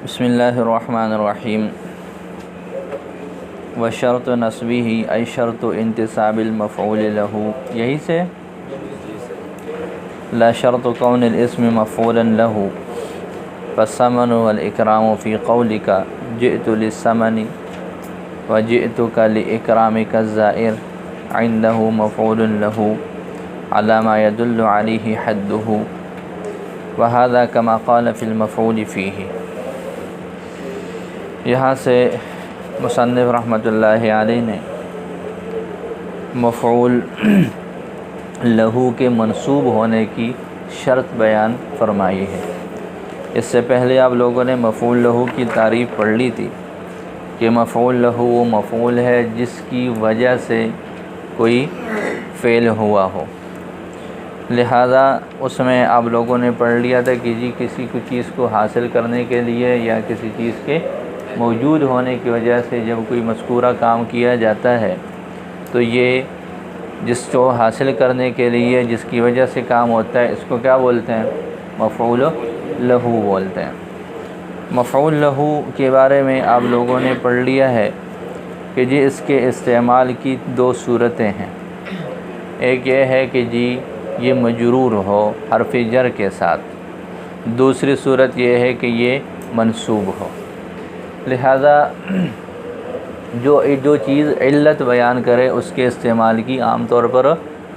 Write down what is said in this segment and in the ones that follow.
بسم اللہ الرحمن الرحیم وشرط نصبه ای شرط انتصاب المفعول له، یہی سے لا شرط کون الاسم مفعولا له فالثمن والاکرام فی قولک جئت للثمن وجئتک لإکرامک الزائر عنده مفعول له على ما يدل عليه حده وهذا كما قال في المفعول فيه۔ یہاں سے مصنف رحمۃ اللہ علیہ نے مفعول لہو کے منصوب ہونے کی شرط بیان فرمائی ہے۔ اس سے پہلے آپ لوگوں نے مفعول لہو کی تعریف پڑھ لی تھی کہ مفعول لہو وہ مفعول ہے جس کی وجہ سے کوئی فعل ہوا ہو، لہذا اس میں آپ لوگوں نے پڑھ لیا تھا کہ جی کسی چیز کو حاصل کرنے کے لیے یا کسی چیز کے موجود ہونے کی وجہ سے جب کوئی مذکورہ کام کیا جاتا ہے تو یہ جس کو حاصل کرنے کے لیے جس کی وجہ سے کام ہوتا ہے اس کو کیا بولتے ہیں؟ مفعول لہو بولتے ہیں۔ مفعول لہو کے بارے میں آپ لوگوں نے پڑھ لیا ہے کہ جی اس کے استعمال کی دو صورتیں ہیں۔ ایک یہ ہے کہ جی یہ مجرور ہو حرف جر کے ساتھ، دوسری صورت یہ ہے کہ یہ منصوب ہو۔ لہذا جو چیز علت بیان کرے اس کے استعمال کی عام طور پر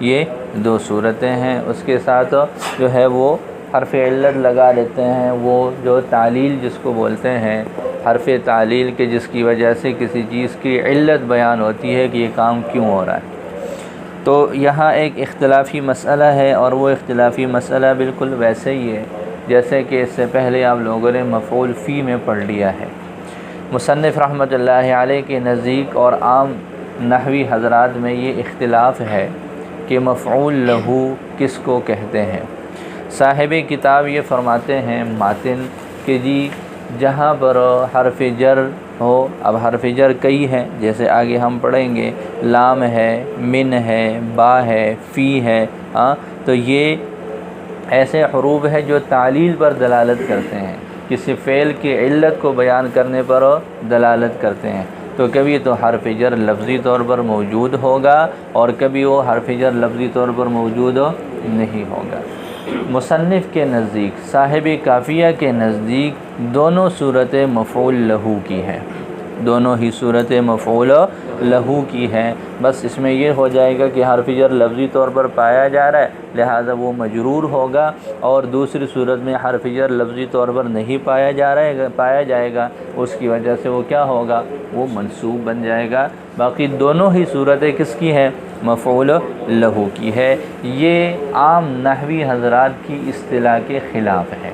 یہ دو صورتیں ہیں، اس کے ساتھ جو ہے وہ حرف علت لگا لیتے ہیں، وہ جو تعلیل جس کو بولتے ہیں، حرف تعلیل کے جس کی وجہ سے کسی چیز کی علت بیان ہوتی ہے کہ یہ کام کیوں ہو رہا ہے۔ تو یہاں ایک اختلافی مسئلہ ہے، اور وہ اختلافی مسئلہ بالکل ویسے ہی ہے جیسے کہ اس سے پہلے آپ لوگوں نے مفعول فی میں پڑھ لیا ہے۔ مصنف رحمۃ اللہ علیہ کے نزدیک اور عام نحوی حضرات میں یہ اختلاف ہے کہ مفعول لہو کس کو کہتے ہیں۔ صاحب کتاب یہ فرماتے ہیں ماتن کہ جی جہاں پر حرف جر ہو، اب حرف جر کئی ہیں جیسے آگے ہم پڑھیں گے، لام ہے، من ہے، با ہے، فی ہے، تو یہ ایسے حروف ہیں جو تعلیل پر دلالت کرتے ہیں، کسی فعل کی علت کو بیان کرنے پر دلالت کرتے ہیں۔ تو کبھی تو حرف جر لفظی طور پر موجود ہوگا اور کبھی وہ حرف جر لفظی طور پر موجود نہیں ہوگا۔ مصنف کے نزدیک، صاحب کافیہ کے نزدیک دونوں صورتیں مفعول لہو کی ہیں، دونوں ہی صورتیں مفعول لہو کی ہیں، بس اس میں یہ ہو جائے گا کہ حرف جر لفظی طور پر پایا جا رہا ہے لہذا وہ مجرور ہوگا، اور دوسری صورت میں حرف جر لفظی طور پر نہیں پایا جائے گا، اس کی وجہ سے وہ کیا ہوگا؟ وہ منصوب بن جائے گا۔ باقی دونوں ہی صورتیں کس کی ہیں؟ مفعول لہو کی ہے۔ یہ عام نحوی حضرات کی اصطلاح کے خلاف ہے۔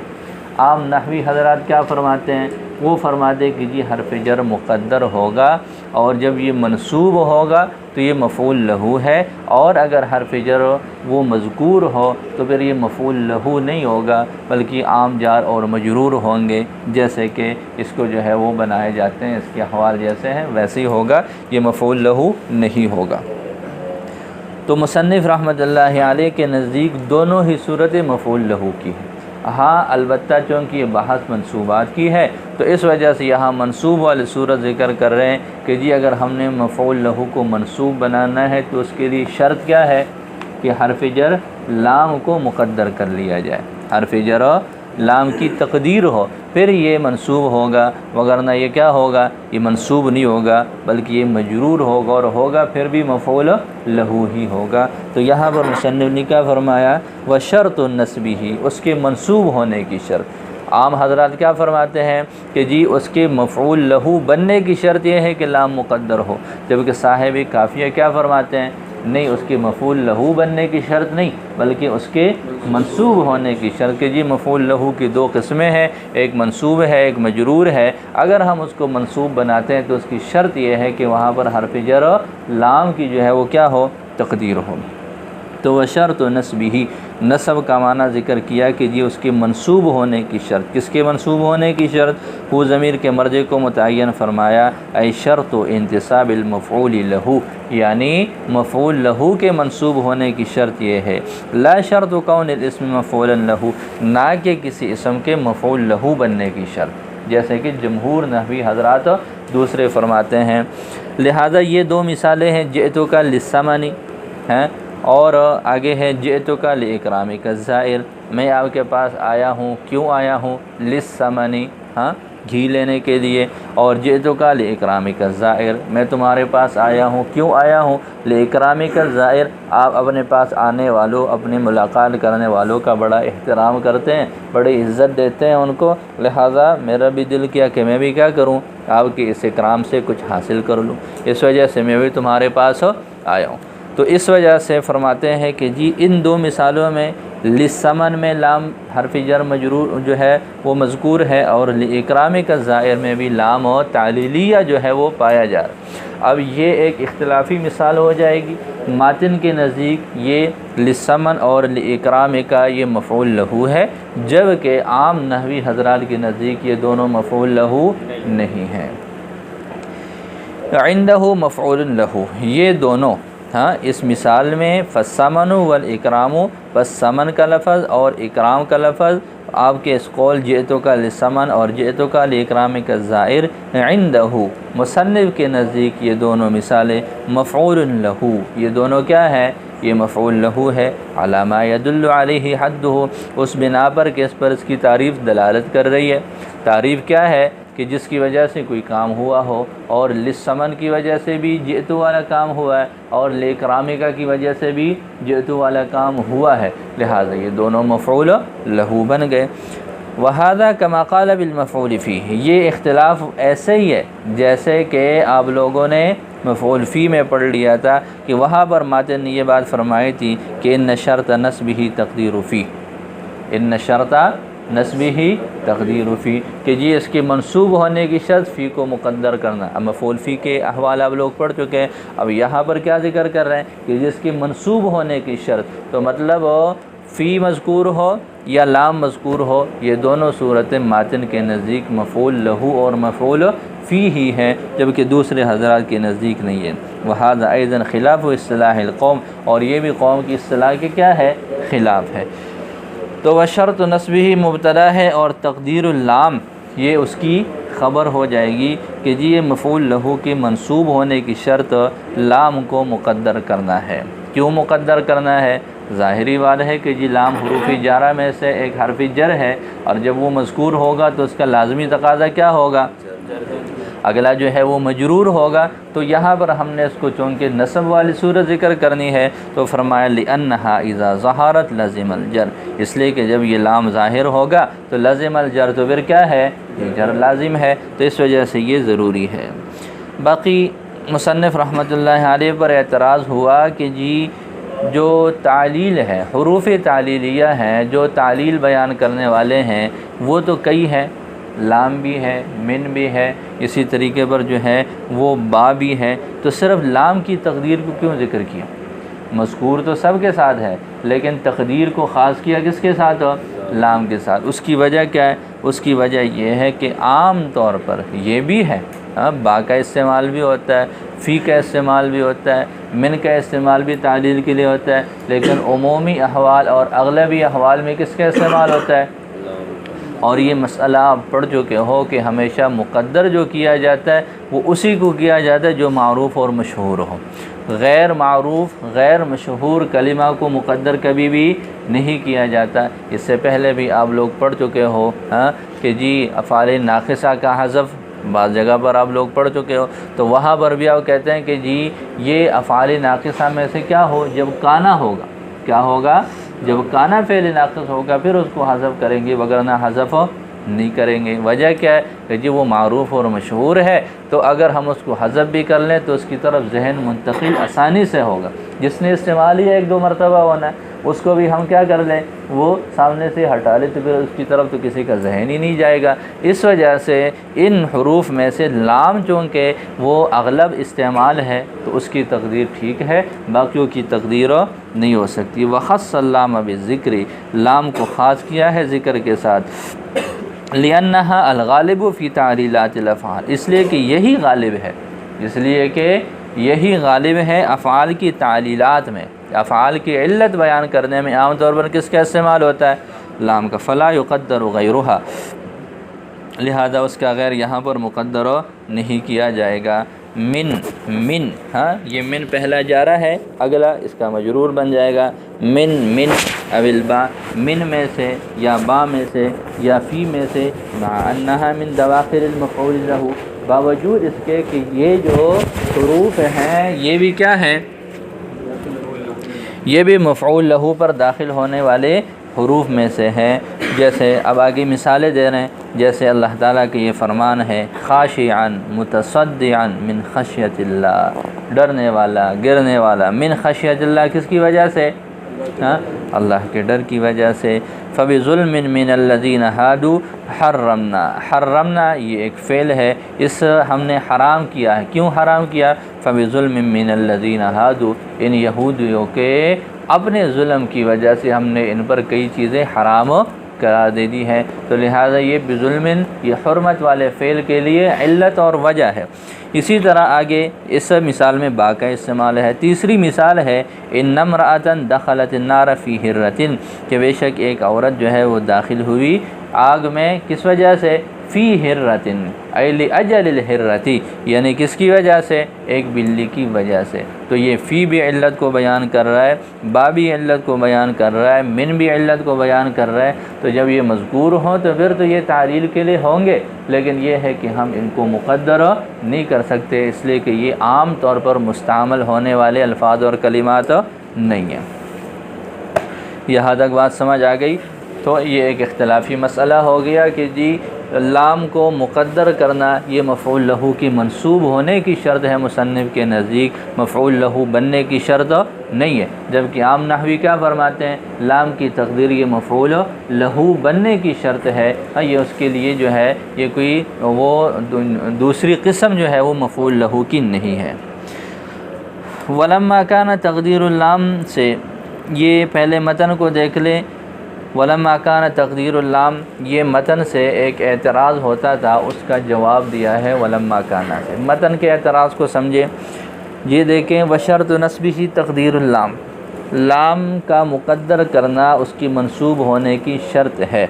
عام نحوی حضرات کیا فرماتے ہیں؟ وہ فرماتے ہیں کہ جی حرف جر مقدر ہوگا، اور جب یہ منصوب ہوگا تو یہ مفعول لہو ہے، اور اگر حرف جر وہ مذکور ہو تو پھر یہ مفعول لہو نہیں ہوگا بلکہ عام جار اور مجرور ہوں گے، جیسے کہ اس کو جو ہے وہ بنائے جاتے ہیں، اس کے احوال جیسے ہیں ویسے ہی ہوگا، یہ مفعول لہو نہیں ہوگا۔ تو مصنف رحمۃ اللہ علیہ کے نزدیک دونوں ہی صورتیں مفعول لہو کی ہیں۔ ہاں البتہ چونکہ یہ بحث منصوبات کی ہے تو اس وجہ سے یہاں منصوب والی صورت ذکر کر رہے ہیں کہ جی اگر ہم نے مفعول لہو کو منصوب بنانا ہے تو اس کے لیے شرط کیا ہے کہ حرف جر لام کو مقدر کر لیا جائے، حرف جر لام کی تقدیر ہو، پھر یہ منصوب ہوگا، وگرنہ یہ کیا ہوگا؟ یہ منصوب نہیں ہوگا بلکہ یہ مجرور ہوگا، اور ہوگا پھر بھی مفعول لہو ہی ہوگا۔ تو یہاں پر مصنف نے کیا فرمایا؟ وشرط نصبہ، اس کے منصوب ہونے کی شرط۔ عام حضرات کیا فرماتے ہیں کہ جی اس کے مفعول لہو بننے کی شرط یہ ہے کہ لام مقدر ہو، جبکہ صاحب کافیہ کیا فرماتے ہیں؟ نہیں، اس کے مفعول لہو بننے کی شرط نہیں بلکہ اس کے منصوب ہونے کی شرط، کہ جی مفعول لہو کی دو قسمیں ہیں، ایک منصوب ہے ایک مجرور ہے، اگر ہم اس کو منصوب بناتے ہیں تو اس کی شرط یہ ہے کہ وہاں پر حرف جر لام کی جو ہے وہ کیا ہو؟ تقدیر ہو۔ تو وہ شرط نصبہ، نصب کا معنی ذکر کیا کہ جی اس کے منصوب ہونے کی شرط۔ کس کے منصوب ہونے کی شرط؟ وہ ضمیر کے مرجع کو متعین فرمایا، ای شرط انتصاب المفعول لہو، یعنی مفعول لہو کے منصوب ہونے کی شرط یہ ہے۔ لا شرط کون الاسم مفعولا لہو، نہ کہ کسی اسم کے مفعول لہو بننے کی شرط، جیسے کہ جمہور نحوی حضرات دوسرے فرماتے ہیں۔ لہذا یہ دو مثالیں ہیں، جئتو کا للثمن ہیں اور آگے ہے جئتو کا لاکرامک الزائر، میں آپ کے پاس آیا ہوں، کیوں آیا ہوں؟ للثمن، ہاں گھی لینے کے لیے، اور جئتو کا لاکرامک الزائر، میں تمہارے پاس آیا ہوں، کیوں آیا ہوں؟ لاکرامک الزائر، آپ اپنے پاس آنے والوں، اپنے ملاقات کرنے والوں کا بڑا احترام کرتے ہیں، بڑی عزت دیتے ہیں ان کو، لہٰذا میرا بھی دل کیا کہ میں بھی کیا کروں، آپ کے اس اکرام سے کچھ حاصل کر لوں، اس وجہ سے میں بھی تمہارے پاس آیا ہوں۔ تو اس وجہ سے فرماتے ہیں کہ جی ان دو مثالوں میں للثمن میں لام حرف جر مجرور جو ہے وہ مذکور ہے، اور لاکرامک الزائر میں بھی لام و تعلیلیہ جو ہے وہ پایا جا رہا ہے۔ اب یہ ایک اختلافی مثال ہو جائے گی، ماتن کے نزدیک یہ للثمن اور لاکرامک کا یہ مفعول لہو ہے، جبکہ عام نحوی حضرات کے نزدیک یہ دونوں مفعول لہو نہیں ہیں۔ عندہ مفعول لہو، یہ دونوں ہاں اس مثال میں فالثمن والاکرام، پس ثمن کا لفظ اور اکرام کا لفظ آپ کے اس قول جئتو کا للثمن اور جئتو کا لاکرامک الزائر، عندہ مصنف کے نزدیک یہ دونوں مثالیں مفعول لہو، یہ دونوں کیا ہے؟ یہ مفعول لہو ہے، علی ما یدل علیہ حدہ، اس بنا پر کہ اس پر اس کی تعریف دلالت کر رہی ہے۔ تعریف کیا ہے؟ کہ جس کی وجہ سے کوئی کام ہوا ہو، اور للثمن کی وجہ سے بھی جئتو والا کام ہوا ہے، اور لاکرامک کی وجہ سے بھی جئتو والا کام ہوا ہے، لہٰذا یہ دونوں مفعول لہو بن گئے۔ وہذا کما قال بالمفعول فیہ، یہ اختلاف ایسے ہی ہے جیسے کہ آپ لوگوں نے مفعول فی میں پڑھ لیا تھا کہ وہاں پر ماتن نے یہ بات فرمائی تھی کہ ان شرط نصبہ تقدیر فی، ان شرط نصبہ تقدیر فی، کہ جی اس کے منصوب ہونے کی شرط فی کو مقدر کرنا۔ اب مفعول فی کے احوال آپ لوگ پڑھ چکے ہیں، اب یہاں پر کیا ذکر کر رہے ہیں کہ جس کی منصوب ہونے کی شرط، تو مطلب فی مذکور ہو یا لام مذکور ہو، یہ دونوں صورتیں ماتن کے نزدیک مفعول لہو اور مفعول فی ہی ہیں، جبکہ دوسرے حضرات کے نزدیک نہیں ہے۔ وہذا ایضا خلاف اصطلاح القوم، اور یہ بھی قوم کی اصطلاح کے کیا ہے؟ خلاف ہے۔ تو وہ شرط نصبہ مبتدا ہے، اور تقدیر اللام یہ اس کی خبر ہو جائے گی کہ جی یہ مفعول لہو کے منصوب ہونے کی شرط لام کو مقدر کرنا ہے۔ کیوں مقدر کرنا ہے؟ ظاہری بات ہے کہ جی لام حروف جارہ میں سے ایک حرف جر ہے، اور جب وہ مذکور ہوگا تو اس کا لازمی تقاضا کیا ہوگا؟ اگلا جو ہے وہ مجرور ہوگا، تو یہاں پر ہم نے اس کو چونکہ نصب والی صورت ذکر کرنی ہے تو فرمایا لِأَنَّهَا إِذَا ظَهَرَتْ لَزِمَ الْجَرْ، اس لیے کہ جب یہ لام ظاہر ہوگا تو لازم الجر، تو پھر کیا ہے؟ یہ جر لازم ہے، تو اس وجہ سے یہ ضروری ہے۔ باقی مصنف رحمۃ اللہ علیہ پر اعتراض ہوا کہ جی جو تعلیل ہے، حروف تعلیلیہ ہیں، جو تعلیل بیان کرنے والے ہیں وہ تو کئی ہیں، لام بھی ہے، من بھی ہے، اسی طریقے پر جو ہے وہ با بھی ہے، تو صرف لام کی تقدیر کو کیوں ذکر کیا؟ مذکور تو سب کے ساتھ ہے، لیکن تقدیر کو خاص کیا کس کے ساتھ؟ لام کے ساتھ۔ اس کی وجہ کیا ہے؟ اس کی وجہ یہ ہے کہ عام طور پر یہ بھی ہے، با کا استعمال بھی ہوتا ہے، فی کا استعمال بھی ہوتا ہے، من کا استعمال بھی تعلیل کے لیے ہوتا ہے، لیکن عمومی احوال اور اغلبی احوال میں کس کا استعمال ہوتا ہے؟ اور یہ مسئلہ آپ پڑھ چکے ہو کہ ہمیشہ مقدر جو کیا جاتا ہے وہ اسی کو کیا جاتا ہے جو معروف اور مشہور ہو، غیر معروف غیر مشہور کلمہ کو مقدر کبھی بھی نہیں کیا جاتا۔ اس سے پہلے بھی آپ لوگ پڑھ چکے ہو کہ جی افعال ناقصہ کا حذف بعض جگہ پر آپ لوگ پڑھ چکے ہو، تو وہاں پر بھی آپ کہتے ہیں کہ جی یہ افعال ناقصہ میں سے کیا ہو؟ جب کانا ہوگا، کیا ہوگا؟ جب کانا فعل ناقص ہوگا پھر اس کو حذف کریں گے، وگرنہ حذف نہیں کریں گے۔ وجہ کیا ہے کہ جی وہ معروف اور مشہور ہے، تو اگر ہم اس کو حذف بھی کر لیں تو اس کی طرف ذہن منتقل آسانی سے ہوگا۔ جس نے استعمال ہی ایک دو مرتبہ ہونا ہے اس کو بھی ہم کیا کر لیں، وہ سامنے سے ہٹا لیں، تو پھر اس کی طرف تو کسی کا ذہن ہی نہیں جائے گا۔ اس وجہ سے ان حروف میں سے لام چونکہ وہ اغلب استعمال ہے تو اس کی تقدیر ٹھیک ہے، باقیوں کی تقدیر نہیں ہو سکتی۔ وخص اللام بالذکر، لام کو خاص کیا ہے ذکر کے ساتھ، لِأَنَّهَا الْغَالِبُ فِي تَعْلِيلَاتِ الْأَفْعَالِ، اس لیے کہ یہی غالب ہے، اس لیے کہ یہی غالب ہے افعال کی تعلیلات میں، افعال کی علت بیان کرنے میں عام طور پر کس کا استعمال ہوتا ہے؟ لام کا۔ فَلَا يُقَدَّرُ غَيْرُهَا، لہذا اس کا غیر یہاں پر مقدر نہیں کیا جائے گا۔ من ہاں یہ من پہلا جارہ ہے، اگلا اس کا مجرور بن جائے گا من اول با، من میں سے یا با میں سے یا فی میں سے، مع انہا من دواخر المفعول لہ، باوجود اس کے کہ یہ جو حروف ہیں یہ بھی کیا ہیں، یہ بھی مفعول لہ پر داخل ہونے والے حروف میں سے ہیں۔ جیسے اب آگے مثالیں دے رہے ہیں، جیسے اللہ تعالیٰ کے یہ فرمان ہے خاشعا متصدعا من خشیت اللہ، ڈرنے والا گرنے والا، من خشیت اللہ کس کی وجہ سے، اللہ کے ڈر کی وجہ سے۔ فبظلم من الذین ہادوا حرمنا یہ ایک فعل ہے، اس ہم نے حرام کیا ہے، کیوں حرام کیا، فبظلم من الذین ہادوا ان یہودیوں کے اپنے ظلم کی وجہ سے ہم نے ان پر کئی چیزیں حرام قرار دے دی ہے، تو لہٰذا یہ بظلم یہ حرمت والے فعل کے لیے علت اور وجہ ہے۔ اسی طرح آگے اس مثال میں با کا استعمال ہے۔ تیسری مثال ہے ان امرأۃ دخلت النار فی حرۃ، کہ بے شک ایک عورت جو ہے وہ داخل ہوئی آگ میں کس وجہ سے، فی حرۃ ای لاجل الحرۃ، یعنی کس کی وجہ سے، ایک بلی کی وجہ سے۔ تو یہ فی بھی علت کو بیان کر رہا ہے، با بھی علت کو بیان کر رہا ہے، من بھی علت کو بیان کر رہا ہے۔ تو جب یہ مذکور ہوں تو پھر تو یہ تعلیل کے لیے ہوں گے، لیکن یہ ہے کہ ہم ان کو مقدر نہیں کر سکتے، اس لیے کہ یہ عام طور پر مستعمل ہونے والے الفاظ اور کلمات نہیں ہیں۔ یہاں تک بات سمجھ آ گئی؟ تو یہ ایک اختلافی مسئلہ ہو گیا کہ جی لام کو مقدر کرنا یہ مفعول لہو کی منصوب ہونے کی شرط ہے، مصنف کے نزدیک مفعول لہو بننے کی شرط نہیں ہے، جبکہ عام نحوی کیا فرماتے ہیں، لام کی تقدیر یہ مفعول لہو بننے کی شرط ہے، یہ اس کے لیے جو ہے یہ کوئی وہ دوسری قسم جو ہے وہ مفعول لہو کی نہیں ہے۔ ولما کان تقدیر اللام سے یہ پہلے متن کو دیکھ لیں، ولما کان تقدیر اللام یہ متن سے ایک اعتراض ہوتا تھا، اس کا جواب دیا ہے ولما کانا سے۔ متن کے اعتراض کو سمجھے، یہ دیکھیں وشرط نصبہ تقدیر اللام، لام کا مقدر کرنا اس کی منصوب ہونے کی شرط ہے۔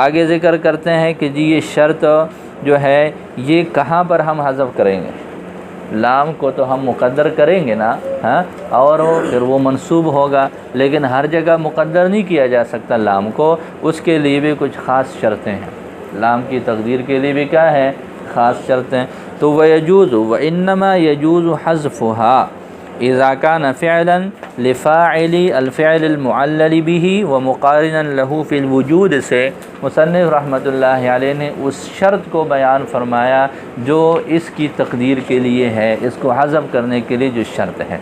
آگے ذکر کرتے ہیں کہ جی یہ شرط جو ہے یہ کہاں پر ہم حذف کریں گے، لام کو تو ہم مقدر کریں گے نا، اور پھر وہ منصوب ہوگا، لیکن ہر جگہ مقدر نہیں کیا جا سکتا لام کو، اس کے لیے بھی کچھ خاص شرطیں ہیں، لام کی تقدیر کے لیے بھی کیا ہے، خاص شرطیں۔ تو وَيَجُوزُ وَإِنَّمَا يَجُوزُ حَذْفُهَا اذا كان فعلا لفاعل الفعل المعلل به ومقارنا له في الوجود سے مصنف رحمۃ اللہ علیہ نے اس شرط کو بیان فرمایا جو اس کی تقدیر کے لیے ہے، اس کو حذف کرنے کے لیے جو شرط ہے۔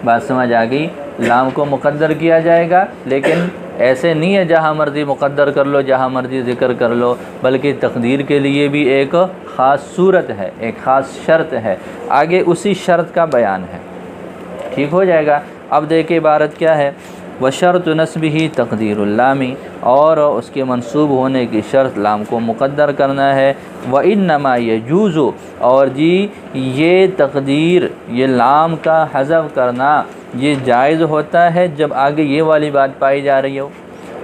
بات سمجھ آ گئی؟ لام کو مقدر کیا جائے گا، لیکن ایسے نہیں ہے جہاں مرضی مقدر کر لو، جہاں مرضی ذکر کر لو، بلکہ تقدیر کے لیے بھی ایک خاص صورت ہے، ایک خاص شرط ہے، آگے اسی شرط کا بیان ہے۔ ٹھیک ہو جائے گا؟ اب دیکھیں عبارت کیا ہے، وشرط نصبہ تقدیر اللام، اور اس کے منصوب ہونے کی شرط لام کو مقدر کرنا ہے۔ وَإِنَّمَا يَجُوزُ اور جی یہ تقدیر یہ لام کا حذف کرنا یہ جائز ہوتا ہے جب آگے یہ والی بات پائی جا رہی ہو۔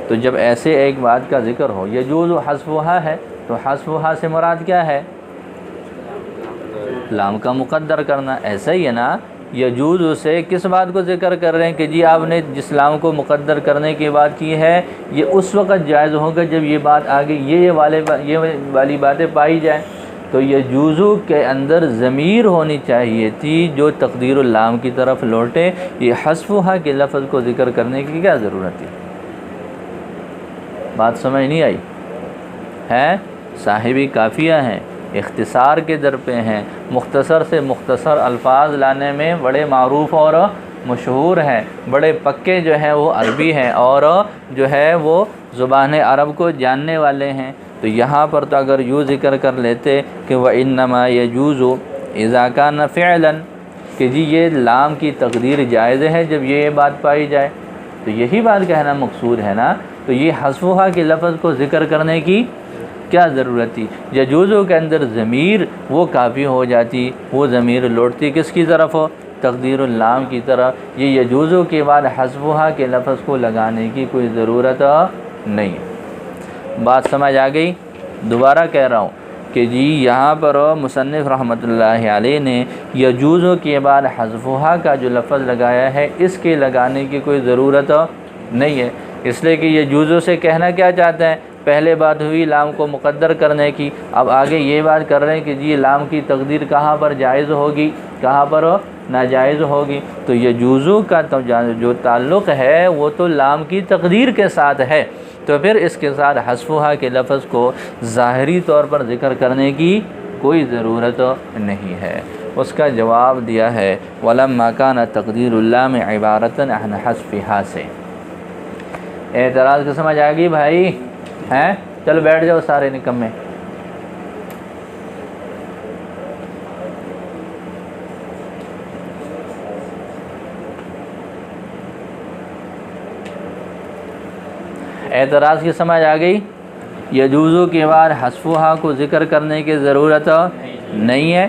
تو جب ایسے ایک بات کا ذکر ہو، یجوز حذفها ہے، تو حذفها سے مراد کیا ہے، لام کا مقدر کرنا۔ ایسا ہی ہے نا، یجوز سے کس بات کو ذکر کر رہے ہیں کہ جی آپ نے جس لام کو مقدر کرنے کی بات کی ہے یہ اس وقت جائز ہوگا جب یہ بات آگے یہ والی باتیں پائی جائیں۔ تو یجوزو کے اندر ضمیر ہونی چاہیے تھی جو تقدیر اللام کی طرف لوٹے، یہ حذفها کے لفظ کو ذکر کرنے کی کیا ضرورت تھی؟ بات سمجھ نہیں آئی ہے؟ صاحبی کافیہ ہیں، اختصار کے در پہ ہیں، مختصر سے مختصر الفاظ لانے میں بڑے معروف اور مشہور ہیں، بڑے پکے جو ہیں وہ عربی ہیں اور جو ہے وہ زبان عرب کو جاننے والے ہیں۔ تو یہاں پر تو اگر یوں ذکر کر لیتے کہ وَإِنَّمَا يَجُوزُ إِذَا كَانَ فِعْلًا کہ جی یہ لام کی تقدیر جائز ہے جب یہ بات پائی جائے، تو یہی بات کہنا مقصود ہے نا۔ تو یہ حذفها کے لفظ کو ذکر کرنے کی کیا ضرورت تھی؟ یجوزو کے اندر ضمیر وہ کافی ہو جاتی، وہ ضمیر لوٹتی کس کی طرف ہو؟ تقدیر اللام کی طرف۔ یہ یجوزو کے بعد حذفها کے لفظ کو لگانے کی کوئی ضرورت نہیں۔ بات سمجھ آ گئی؟ دوبارہ کہہ رہا ہوں کہ جی یہاں پر مصنف رحمۃ اللہ علیہ نے یجوزو کے بعد حذفھا کا جو لفظ لگایا ہے اس کے لگانے کی کوئی ضرورت نہیں ہے، اس لیے کہ یجوزو سے کہنا کیا چاہتے ہیں، پہلے بات ہوئی لام کو مقدر کرنے کی، اب آگے یہ بات کر رہے ہیں کہ جی لام کی تقدیر کہاں پر جائز ہوگی، کہاں پر ناجائز ہوگی، تو یجوزو کا جو تعلق ہے وہ تو لام کی تقدیر کے ساتھ ہے، تو پھر اس کے ساتھ حذفھا کے لفظ کو ظاہری طور پر ذکر کرنے کی کوئی ضرورت نہیں ہے۔ اس کا جواب دیا ہے وَلَمَّا كَانَ تَقْدِيرُ اللَّامِ عِبَارَةً عَنْ حَذْفِهَا سے۔ اعتراض کی سمجھ آ گئی بھائی ہیں؟ چلو بیٹھ جاؤ سارے نکمے۔ اعتراض کی سمجھ آ گئی؟ یجوزو کے بعد حذفھا کو ذکر کرنے کی ضرورت نہیں ہے،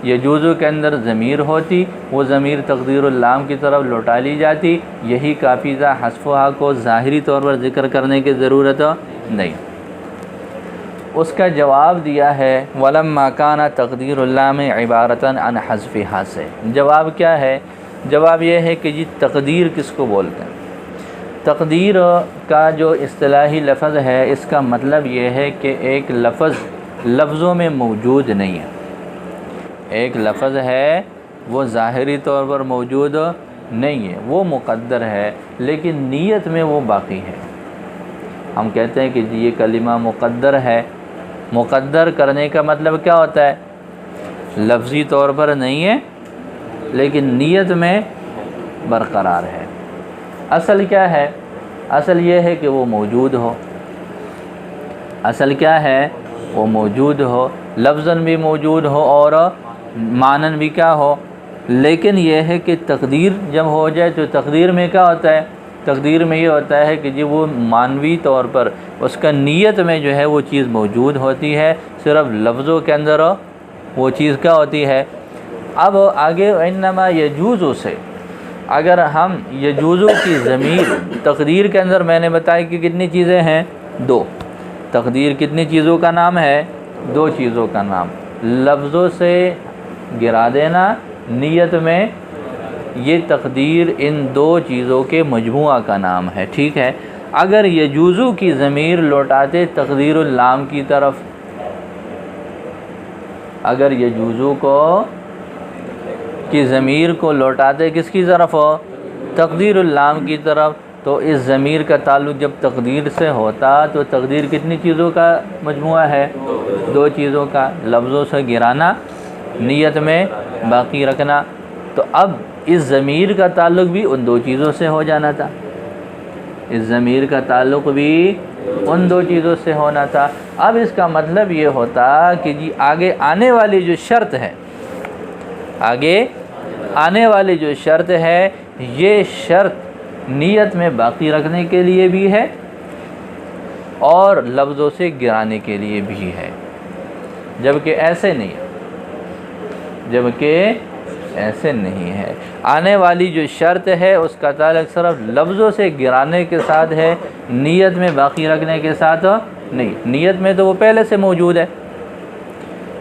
یجوزو کے اندر ضمیر ہوتی، وہ ضمیر تقدیر اللام کی طرف لوٹا لی جاتی، یہی کافی تھا، حذفھا کو ظاہری طور پر ذکر کرنے کی ضرورت نہیں۔ اس کا جواب دیا ہے وَلَمَّا كَانَ تَقْدِيرُ اللَّامِ عِبَارَةً عَنْ حَذْفِهَا سے۔ جواب کیا ہے؟ جواب یہ ہے کہ جی تقدیر کس کو بولتے ہیں؟ تقدیر کا جو اصطلاحی لفظ ہے اس کا مطلب یہ ہے کہ ایک لفظ لفظوں میں موجود نہیں ہے، ایک لفظ ہے وہ ظاہری طور پر موجود نہیں ہے، وہ مقدر ہے لیکن نیت میں وہ باقی ہے۔ ہم کہتے ہیں کہ جی یہ کلمہ مقدر ہے، مقدر کرنے کا مطلب کیا ہوتا ہے؟ لفظی طور پر نہیں ہے لیکن نیت میں برقرار ہے۔ اصل کیا ہے؟ اصل یہ ہے کہ وہ موجود ہو، اصل کیا ہے؟ وہ موجود ہو، لفظاً بھی موجود ہو اور معناً بھی کیا ہو، لیکن یہ ہے کہ تقدیر جب ہو جائے تو تقدیر میں کیا ہوتا ہے؟ تقدیر میں یہ ہوتا ہے کہ جی وہ معنوی طور پر اس کا نیت میں جو ہے وہ چیز موجود ہوتی ہے، صرف لفظوں کے اندر وہ چیز کیا ہوتی ہے۔ اب آگے انما یجوزو سے اگر ہم یجوزو کی ضمیر تقدیر کے اندر میں نے بتایا کہ کتنی چیزیں ہیں؟ دو۔ تقدیر کتنی چیزوں کا نام ہے؟ دو چیزوں کا نام، لفظوں سے گرا دینا، نیت میں، یہ تقدیر ان دو چیزوں کے مجموعہ کا نام ہے، ٹھیک ہے۔ اگر یجوزو کی ضمیر لوٹاتے تقدیر اللام کی طرف، اگر یجوزو کی ضمیر کو لوٹاتے کس کی طرف ہو؟ تقدیر اللام کی طرف، تو اس ضمیر کا تعلق جب تقدیر سے ہوتا تو تقدیر کتنی چیزوں کا مجموعہ ہے؟ دو چیزوں کا، لفظوں سے گرانا، نیت میں باقی رکھنا، تو اب اس ضمیر کا تعلق بھی ان دو چیزوں سے ہو جانا تھا، اس ضمیر کا تعلق بھی ان دو چیزوں سے ہونا تھا۔ اب اس کا مطلب یہ ہوتا کہ جی آگے آنے والی جو شرط ہے، آگے آنے والی جو شرط ہے، یہ شرط نیت میں باقی رکھنے کے لیے بھی ہے اور لفظوں سے گرانے کے لیے بھی ہے، جبکہ ایسے نہیں ہے، جبکہ ایسے نہیں ہے۔ آنے والی جو شرط ہے اس کا تعلق صرف لفظوں سے گرانے کے ساتھ ہے، نیت میں باقی رکھنے کے ساتھ نہیں۔ نیت میں تو وہ پہلے سے موجود ہے،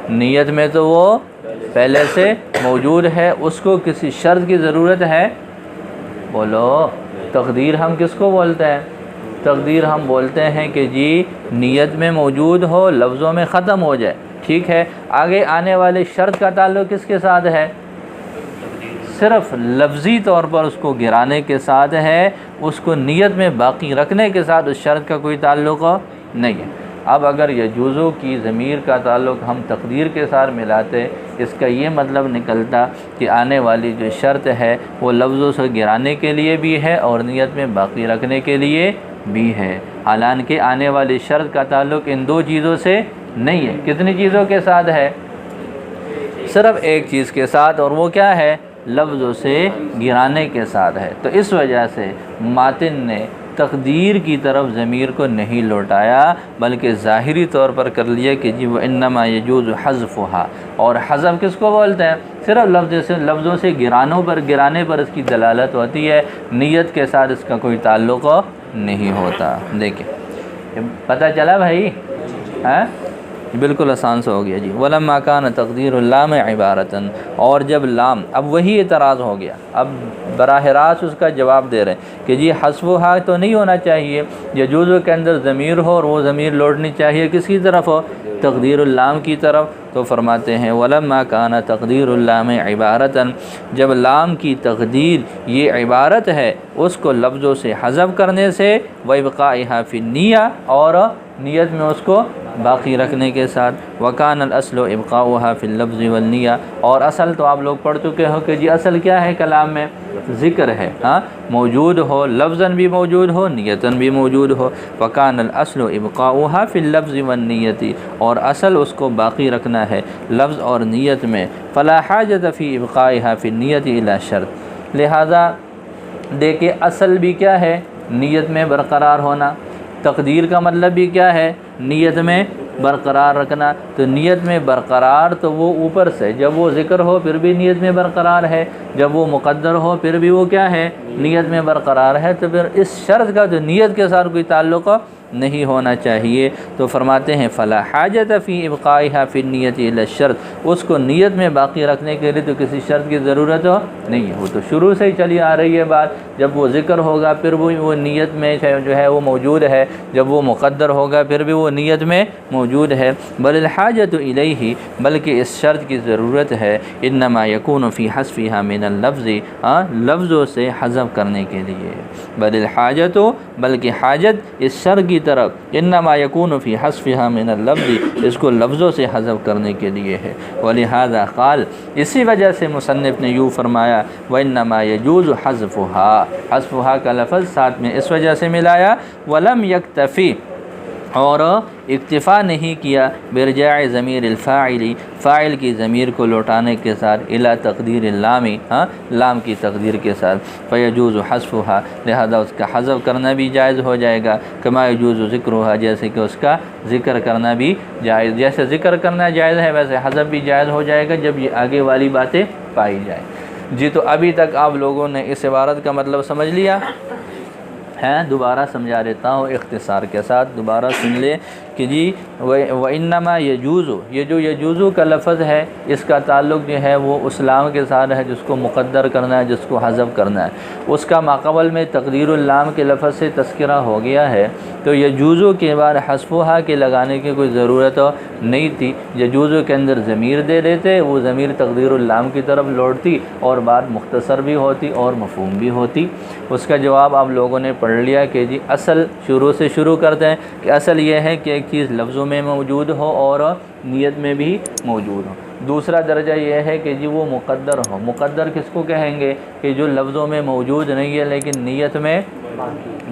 نیت میں تو وہ پہلے سے موجود ہے، اس کو کسی شرط کی ضرورت ہے؟ بولو، تقدیر ہم کس کو بولتے ہیں؟ تقدیر ہم بولتے ہیں کہ جی نیت میں موجود ہو، لفظوں میں ختم ہو جائے، ٹھیک ہے۔ آگے آنے والے شرط کا تعلق کس کے ساتھ ہے؟ صرف لفظی طور پر اس کو گرانے کے ساتھ ہے، اس کو نیت میں باقی رکھنے کے ساتھ اس شرط کا کوئی تعلق نہیں ہے۔ اب اگر یجوزو کی ضمیر کا تعلق ہم تقدیر کے ساتھ ملاتے، اس کا یہ مطلب نکلتا کہ آنے والی جو شرط ہے وہ لفظوں سے گرانے کے لیے بھی ہے اور نیت میں باقی رکھنے کے لیے بھی ہے، حالانکہ آنے والی شرط کا تعلق ان دو چیزوں سے نہیں ہے۔ کتنی چیزوں کے ساتھ ہے؟ صرف ایک چیز کے ساتھ، اور وہ کیا ہے؟ لفظوں سے گرانے کے ساتھ ہے۔ تو اس وجہ سے ماتن نے تقدیر کی طرف ضمیر کو نہیں لوٹایا بلکہ ظاہری طور پر کر لیا کہ جی وہ انما یجوز حذفھا، اور حذف کس کو بولتے ہیں؟ صرف لفظوں سے گرانے پر اس کی دلالت ہوتی ہے، نیت کے ساتھ اس کا کوئی تعلق نہیں ہوتا۔ دیکھیں پتہ چلا بھائی؟ بالکل آسان سے ہو گیا جی۔ ولما کان تقدیر اللام عبارتاً، اور جب لام، اب وہی اعتراض ہو گیا، اب براہ راست اس کا جواب دے رہے ہیں کہ جی حذفھا تو نہیں ہونا چاہیے، یجوز کے اندر ضمیر ہو اور وہ ضمیر لوٹنی چاہیے کس کی طرف ہو؟ تقدیر اللام کی طرف۔ تو فرماتے ہیں ولما کان تقدیر اللام عبارتاً، جب لام کی تقدیر یہ عبارت ہے اس کو لفظوں سے حذف کرنے سے، وابقائها فی النیہ، اور نیت میں اس کو باقی رکھنے کے ساتھ، وکان الاصل ابقاؤها فی اللفظ والنیہ، اور اصل تو آپ لوگ پڑھ چکے ہو کہ جی اصل کیا ہے کلام میں؟ ذکر ہے، ہاں موجود ہو، لفظاً بھی موجود ہو، نیتاً بھی موجود ہو۔ وکان الاصل ابقاؤها فی اللفظ والنیۃ، اور اصل اس کو باقی رکھنا ہے لفظ اور نیت میں، فلا حاجۃ فی ابقائها فی النیۃ الی شرط، لہذا دیکھیں اصل بھی کیا ہے؟ نیت میں برقرار ہونا، تقدیر کا مطلب بھی کیا ہے؟ نیت میں برقرار رکھنا، تو نیت میں برقرار تو وہ اوپر سے، جب وہ ذکر ہو پھر بھی نیت میں برقرار ہے، جب وہ مقدر ہو پھر بھی وہ کیا ہے؟ نیت میں برقرار ہے، تو پھر اس شرط کا تو نیت کے ساتھ کوئی تعلق نہیں ہونا چاہیے۔ تو فرماتے ہیں فلا حاجت فی ابقائها فی النیۃ الی الشرط، اس کو نیت میں باقی رکھنے کے لیے تو کسی شرط کی ضرورت نہیں ہے، وہ تو شروع سے ہی چلی آ رہی ہے بات، جب وہ ذکر ہوگا پھر وہ نیت میں جو ہے وہ موجود ہے، جب وہ مقدر ہوگا پھر بھی وہ نیت میں موجود ہے۔ بل الحاجت الیہ، بلکہ اس شرط کی ضرورت ہے، انما یکون فی حذفها من اللفظ، لفظوں سے حذف کرنے کے لیے، بل الحاجت، بلکہ حاجت اس شرط کی طرف، انما یکون فی حذفها من اللفظ، اس کو لفظوں سے حذف کرنے کے لیے ہے۔ ولہذا قال، اسی وجہ سے مصنف نے یوں فرمایا وانما یجوز حذفها، حذفها کا لفظ ساتھ میں اس وجہ سے ملایا، ولم یکتفی، اور اکتفا نہیں کیا، برجاع ضمیر الفاعل، فاعل کی ضمیر کو لوٹانے کے ساتھ، الی تقدیر اللام، لام کی تقدیر کے ساتھ، فیجوز حذفها، لہذا اس کا حذف کرنا بھی جائز ہو جائے گا، کما یجوز ذکرها، جیسے کہ اس کا ذکر کرنا بھی جائز، جیسے ذکر کرنا جائز ہے ویسے حذف بھی جائز ہو جائے گا جب یہ آگے والی باتیں پائی جائیں۔ جی تو ابھی تک آپ لوگوں نے اس عبارت کا مطلب سمجھ لیا ہے؟ دوبارہ سمجھا دیتا ہوں اختصار کے ساتھ، دوبارہ سن لے کہ جی وَإِنَّمَا يَجُوزُ، یہ جو یجوزو کا لفظ ہے اس کا تعلق جو ہے وہ اس لام کے ساتھ ہے جس کو مقدر کرنا ہے، جس کو حذف کرنا ہے، اس کا ماقبل میں تقدیر اللام کے لفظ سے تذکرہ ہو گیا ہے، تو یجوزو کے بعد حذفھا کے لگانے کی کوئی ضرورت نہیں تھی، یجوزو کے اندر ضمیر دے دیتے، وہ ضمیر تقدیر اللام کی طرف لوٹتی اور بات مختصر بھی ہوتی اور مفہوم بھی ہوتی۔ اس کا جواب آپ لوگوں نے پڑھ لیا کہ جی اصل شروع سے شروع کرتے ہیں کہ اصل یہ ہے کہ ایک چیز لفظوں میں موجود ہو اور نیت میں بھی موجود ہو۔ دوسرا درجہ یہ ہے کہ جی وہ مقدر ہو، مقدر کس کو کہیں گے؟ کہ جو لفظوں میں موجود نہیں ہے لیکن نیت میں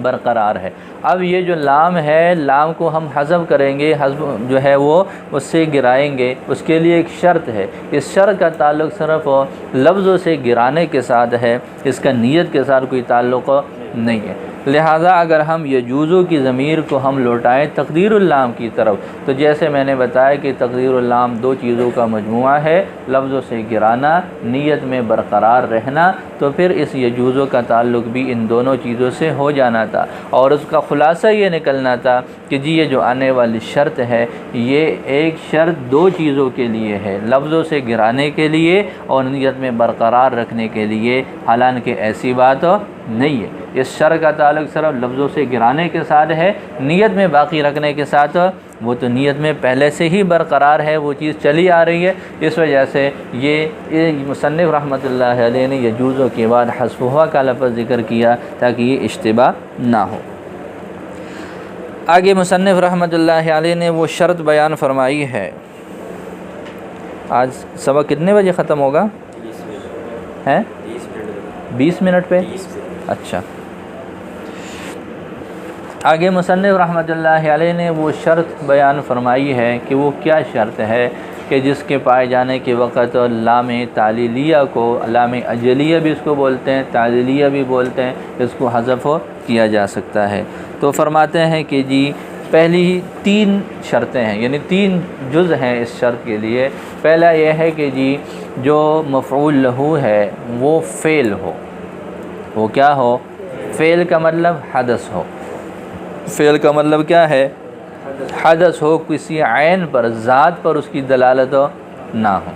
برقرار ہے۔ اب یہ جو لام ہے، لام کو ہم حذف کریں گے، حذف جو ہے وہ اس سے گرائیں گے، اس کے لیے ایک شرط ہے، اس شرط کا تعلق صرف لفظوں سے گرانے کے ساتھ ہے، اس کا نیت کے ساتھ کوئی تعلق نہیں ہے۔ لہٰذا اگر ہم یجوزو کی ضمیر کو ہم لوٹائیں تقدیر اللام کی طرف، تو جیسے میں نے بتایا کہ تقدیر اللام دو چیزوں کا مجموعہ ہے، لفظوں سے گرانا، نیت میں برقرار رہنا، تو پھر اس یجوزو کا تعلق بھی ان دونوں چیزوں سے ہو جانا تھا، اور اس کا خلاصہ یہ نکلنا تھا کہ جی یہ جو آنے والی شرط ہے یہ ایک شرط دو چیزوں کے لیے ہے، لفظوں سے گرانے کے لیے اور نیت میں برقرار رکھنے کے لیے، حالانکہ ایسی بات نہیں ہے۔ اس شرط کا تعلق صرف لفظوں سے گرانے کے ساتھ ہے، نیت میں باقی رکھنے کے ساتھ وہ تو نیت میں پہلے سے ہی برقرار ہے، وہ چیز چلی آ رہی ہے، اس وجہ سے یہ مصنف رحمۃ اللہ علیہ نے یجوزو کے بعد حذفھا کا لفظ ذکر کیا تاکہ یہ اشتباہ نہ ہو۔ آگے مصنف رحمۃ اللہ علیہ نے وہ شرط بیان فرمائی ہے۔ آج سبق کتنے بجے ختم ہوگا؟ 20 منٹ پہ؟ اچھا، آگے مصنف رحمۃ اللہ علیہ نے وہ شرط بیان فرمائی ہے کہ وہ کیا شرط ہے کہ جس کے پائے جانے کے وقت لام تعلیلیہ کو، لام اجلیہ بھی اس کو بولتے ہیں، تعلیلیہ بھی بولتے ہیں، اس کو حذف کیا جا سکتا ہے۔ تو فرماتے ہیں کہ جی پہلی 3 شرطیں ہیں، یعنی 3 جز ہیں اس شرط کے لیے۔ پہلا یہ ہے کہ جی جو مفعول لہو ہے وہ فعل ہو، وہ کیا ہو؟ فعل کا مطلب حدث ہو، فعل کا مطلب کیا ہے؟ حدث ہو کسی عین پر، ذات پر اس کی دلالت نہ ہو۔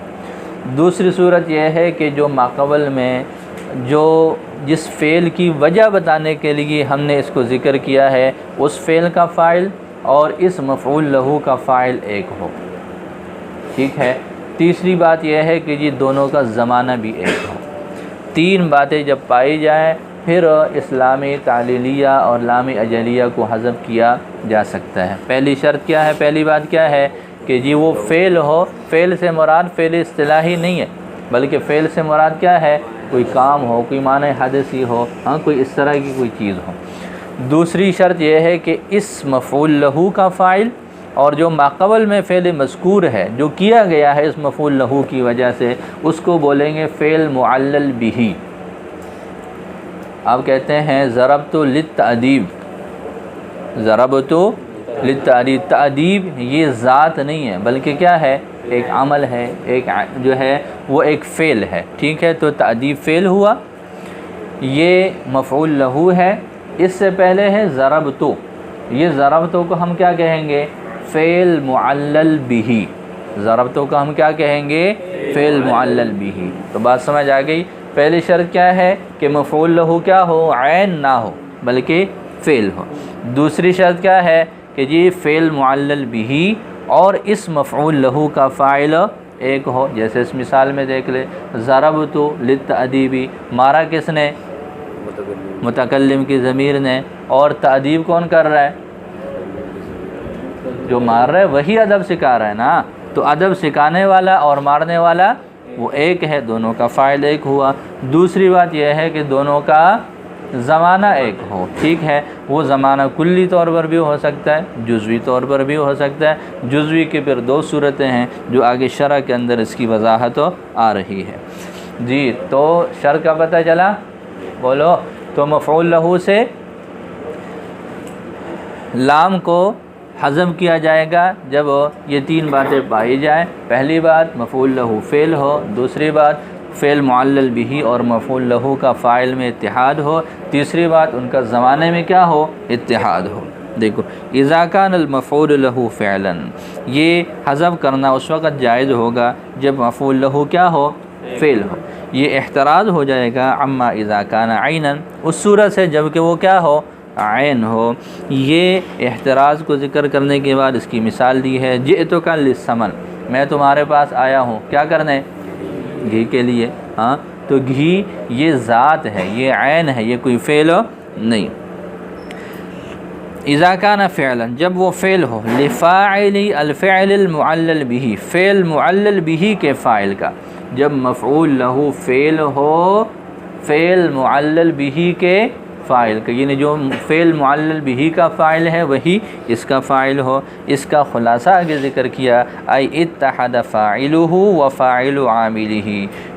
دوسری صورت یہ ہے کہ جو ماقبل میں جس فعل کی وجہ بتانے کے لیے ہم نے اس کو ذکر کیا ہے، اس فعل کا فاعل اور اس مفعول لہو کا فاعل ایک ہو، ٹھیک ہے۔ تیسری بات یہ ہے کہ جی دونوں کا زمانہ بھی ایک ہو۔ تین باتیں جب پائی جائیں پھر اسلامی تعلیلیہ اور لامی اجلیہ کو حذف کیا جا سکتا ہے۔ پہلی شرط کیا ہے؟ پہلی بات کیا ہے کہ جی وہ فعل ہو، فعل سے مراد فعل اصطلاحی نہیں ہے، بلکہ فعل سے مراد کیا ہے؟ کوئی کام ہو، کوئی معنی حدثی ہو، کوئی اس طرح کی کوئی چیز ہو۔ دوسری شرط یہ ہے کہ اس مفعول لہو کا فاعل اور جو ماقبل میں فعل مذکور ہے، جو کیا گیا ہے اس مفعول لہو کی وجہ سے، اس کو بولیں گے فعل معلل بہ۔ آپ کہتے ہیں ضربت للتأدیب، ضربت للتأدیب، تأدیب یہ ذات نہیں ہے بلکہ کیا ہے؟ ایک عمل ہے، ایک جو ہے وہ ایک فعل ہے، ٹھیک ہے۔ تو تأدیب فعل ہوا، یہ مفعول لہو ہے۔ اس سے پہلے ہے ضربتو، یہ ضربتو کو ہم کیا کہیں گے؟ فعل معلل بہ۔ ضربتو کو ہم کیا کہیں گے؟ فعل معلل بہ۔ تو بات سمجھ آ گئی؟ پہلی شرط کیا ہے کہ مفعول لہو کیا ہو؟ عین نہ ہو بلکہ فعل ہو۔ دوسری شرط کیا ہے کہ جی فعل معلل بہ اور اس مفعول لہو کا فاعل ایک ہو۔ جیسے اس مثال میں دیکھ لے، ضربت للتأدیبی، مارا کس نے؟ متکلم کی ضمیر نے، اور تأدیب کون کر رہا ہے؟ جو مار رہا ہے وہی ادب سکھا رہا ہے نا، تو ادب سکھانے والا اور مارنے والا وہ ایک ہے، دونوں کا فاعل ایک ہوا۔ دوسری بات یہ ہے کہ دونوں کا زمانہ ایک ہو، ٹھیک ہے۔ وہ زمانہ کلی طور پر بھی ہو سکتا ہے، جزوی طور پر بھی ہو سکتا ہے۔ جزوی کے پھر دو صورتیں ہیں جو آگے شرح کے اندر اس کی وضاحت آ رہی ہے۔ جی تو شرح کا پتہ چلا؟ بولو۔ تو مفعول لہو سے لام کو حذف کیا جائے گا جب یہ تین باتیں پائی جائیں۔ پہلی بات مفعول لہو فعل ہو، دوسری بات فعل معلل بہ اور مفعول لہو کا فاعل میں اتحاد ہو، تیسری بات ان کا زمانے میں کیا ہو؟ اتحاد ہو۔ دیکھو اذا کان المفعول لہو فعلا، یہ حذف کرنا اس وقت جائز ہوگا جب مفعول لہو کیا ہو؟ فعل ہو۔ یہ احتراز ہو جائے گا عما اذا کان عینا، اس صورت سے جب کہ وہ کیا ہو؟ عین ہو۔ یہ احتراز کو ذکر کرنے کے بعد اس کی مثال دی ہے، جئتک للثمن، میں تمہارے پاس آیا ہوں کیا کرنے؟ گھی کے لیے۔ تو گھی یہ ذات ہے، یہ عین ہے، یہ کوئی فعل نہیں۔ اذا کان فعلا، جب وہ فعل ہو، لفاعل الفعل المعلل بہ، فعل معلل بہ کے فاعل کا، جب مفعول لہو فعل ہو، فعل معلل بہ کے فاعل کا، یعنی جو فعل معلل بہ کا فاعل ہے وہی اس کا فاعل ہو۔ اس کا خلاصہ آگے ذکر کیا، ای اتحد فاعلہ و فاعل عاملہ،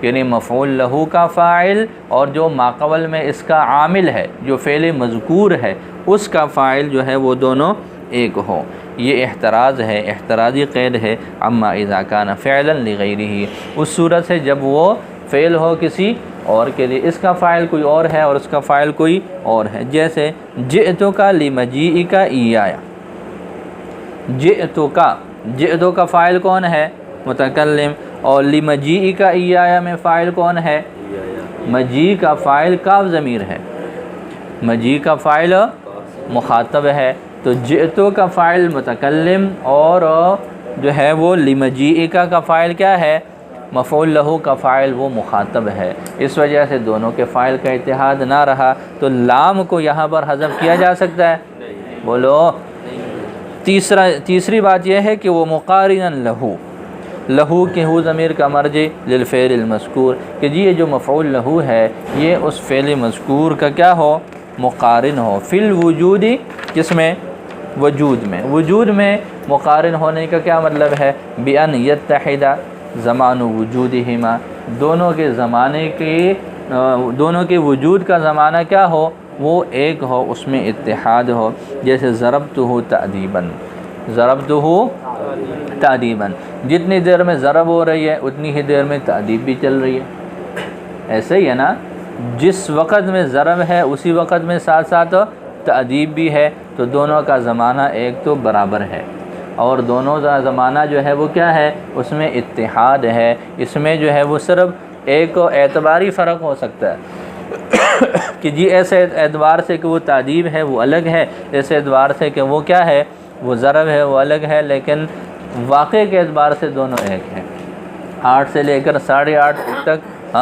یعنی مفعول لہو کا فاعل اور جو ماقبل میں اس کا عامل ہے، جو فعل مذکور ہے، اس کا فاعل جو ہے وہ دونوں ایک ہو۔ یہ احتراز ہے، احترازی قید ہے، اما اذا کان فعلا لغیرہ، اس صورت سے جب وہ فعل ہو کسی اور کے لیے، اس کا فاعل کوئی اور ہے اور اس کا فاعل کوئی اور ہے۔ جیسے جئتک لمجیئک ایایا، جئتک، جئتک کا فاعل کون ہے؟ متکلم، اور لمجیئک ایایا میں فاعل کون ہے؟ مجیء کا فاعل کاف ضمیر ہے، مجیء کا فاعل مخاطب ہے، تو جئتو کا فاعل متکلم اور جو ہے وہ لمجیئک کا فاعل کیا ہے؟ مفعول لہو کا فاعل وہ مخاطب ہے۔ اس وجہ سے دونوں کے فاعل کا اتحاد نہ رہا، تو لام کو یہاں پر حذف کیا جا سکتا ہے؟ بولو۔ تیسری بات یہ ہے کہ وہ مقارنا لہو، لہو کے ہو ضمیر کا مرجع للفعل المذکور، کہ جی یہ جو مفعول لہو ہے یہ اس فعل مذکور کا کیا ہو؟ مقارن ہو، فی الوجود، کس میں؟ وجود میں۔ وجود میں مقارن ہونے کا کیا مطلب ہے؟ بأن یتحد زمان وجودہما، دونوں کے زمانے کے، دونوں کے وجود کا زمانہ کیا ہو؟ وہ ایک ہو، اس میں اتحاد ہو۔ جیسے ضربتہ تأدیباً، ضربتہ تأدیباً، جتنی دیر میں ضرب ہو رہی ہے اتنی ہی دیر میں تأدیب بھی چل رہی ہے۔ ایسے ہی ہے نا، جس وقت میں ضرب ہے اسی وقت میں ساتھ ساتھ تأدیب بھی ہے، تو دونوں کا زمانہ ایک تو برابر ہے، اور دونوں کا زمانہ جو ہے وہ کیا ہے، اس میں اتحاد ہے، اس میں جو ہے وہ صرف ایک اعتباری فرق ہو سکتا ہے کہ جی ایسے اعتبار سے کہ وہ تأدیب ہے وہ الگ ہے، ایسے اعتبار سے کہ وہ کیا ہے، وہ ضرب ہے وہ الگ ہے، لیکن واقع کے اعتبار سے دونوں ایک ہیں۔ 8 سے لے کر 8:30 تک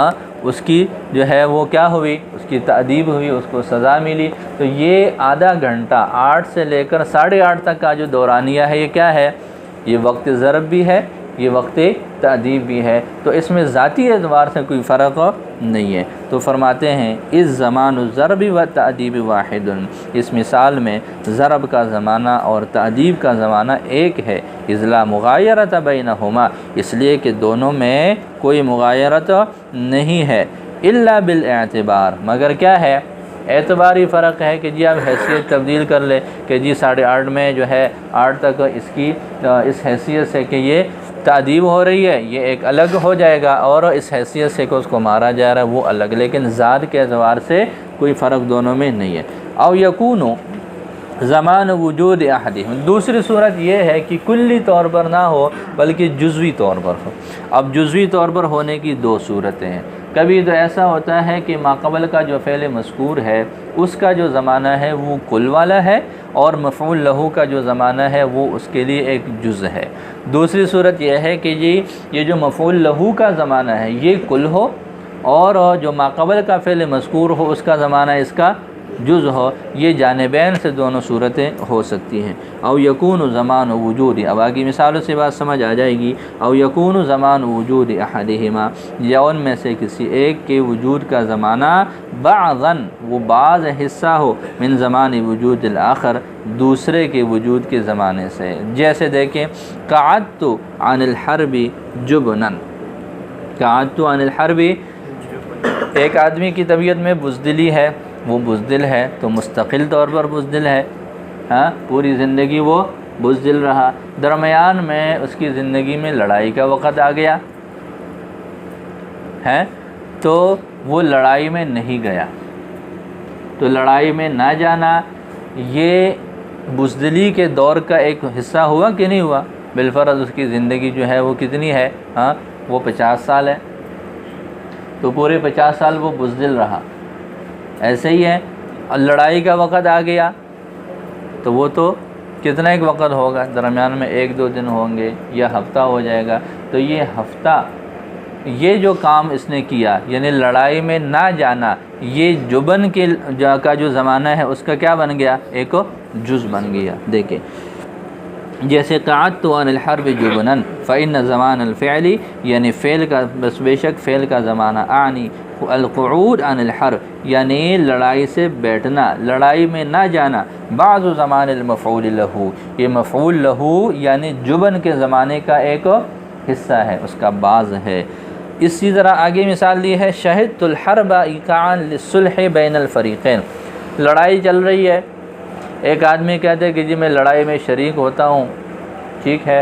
اس کی جو ہے وہ کیا ہوئی، اس کی تأدیب ہوئی، اس کو سزا ملی۔ تو یہ آدھا گھنٹہ 8 سے لے کر 8:30 تک کا جو دورانیہ ہے، یہ کیا ہے، یہ وقت ضرب بھی ہے، یہ وقت تأدیب بھی ہے، تو اس میں ذاتی اعتبار سے کوئی فرق نہیں ہے۔ تو فرماتے ہیں اس زمان الضرب و تأدیب واحد، اس مثال میں ضرب کا زمانہ اور تأدیب کا زمانہ ایک ہے، اذ لا مغایرۃ بینہما، اس لیے کہ دونوں میں کوئی مغایرت نہیں ہے، الا بالاعتبار، مگر کیا ہے، اعتباری فرق ہے کہ جی آپ حیثیت تبدیل کر لے کہ جی 8:30 میں جو ہے 8 تک اس کی اس حیثیت سے کہ یہ تأدیب ہو رہی ہے یہ ایک الگ ہو جائے گا، اور اس حیثیت سے کہ اس کو مارا جا رہا ہے وہ الگ، لیکن ذات کے اعتبار سے کوئی فرق دونوں میں نہیں ہے۔ او یکون زمان وجود احدہم، دوسری صورت یہ ہے کہ کلی طور پر نہ ہو بلکہ جزوی طور پر ہو۔ اب جزوی طور پر ہونے کی دو صورتیں ہیں، کبھی تو ایسا ہوتا ہے کہ ماقبل کا جو فعل مذکور ہے اس کا جو زمانہ ہے وہ کل والا ہے، اور مفعول لہو کا جو زمانہ ہے وہ اس کے لیے ایک جز ہے۔ دوسری صورت یہ ہے کہ جی یہ جو مفعول لہو کا زمانہ ہے یہ کل ہو، اور جو ماقبل کا فعل مذکور ہو اس کا زمانہ اس کا جز ہو، یہ جانبین سے دونوں صورتیں ہو سکتی ہیں۔ او یکون زمان وجود، اب آگے مثالوں سے بات سمجھ آ جائے گی۔ او یکون زمان وجود احدہما، یا ان میں سے کسی ایک کے وجود کا زمانہ بعضاً، وہ بعض حصہ ہو، من زمان وجود الآخر، دوسرے کے وجود کے زمانے سے۔ جیسے دیکھیں قعدت عن الحرب جبنا، قعدت عن الحرب، ایک آدمی کی طبیعت میں بزدلی ہے، وہ بزدل ہے تو مستقل طور پر بزدل ہے، پوری زندگی وہ بزدل رہا، درمیان میں اس کی زندگی میں لڑائی کا وقت آ گیا ہے تو وہ لڑائی میں نہیں گیا، تو لڑائی میں نہ جانا یہ بزدلی کے دور کا ایک حصہ ہوا کہ نہیں ہوا؟ بالفرض اس کی زندگی جو ہے وہ کتنی ہے، وہ 50 سال ہے، تو پورے 50 سال وہ بزدل رہا۔ ایسے ہی ہے، لڑائی کا وقت آ گیا تو وہ تو کتنا ایک وقت ہوگا، درمیان میں 1-2 دن ہوں گے یا ہفتہ ہو جائے گا، تو یہ ہفتہ یہ جو کام اس نے کیا یعنی لڑائی میں نہ جانا، یہ جبن کا جو زمانہ ہے اس کا کیا بن گیا، ایک جز بن گیا۔ دیکھیں جیسے قعدت عن الحرب جبنا فإن زمان الفعل، یعنی فعل کا، بس بے شک فعل کا زمانہ، اعنی القعود عن الحرب، یعنی لڑائی سے بیٹھنا، لڑائی میں نہ جانا، بعض زمان المفعول لہو، یہ مفعول لہو یعنی جبن کے زمانے کا ایک حصہ ہے، اس کا بعض ہے۔ اسی طرح آگے مثال دی ہے شہدت الحرب ایقاعا للصلح بین الفریقین، لڑائی چل رہی ہے، ایک آدمی کہتے ہیں کہ جی میں لڑائی میں شریک ہوتا ہوں، ٹھیک ہے،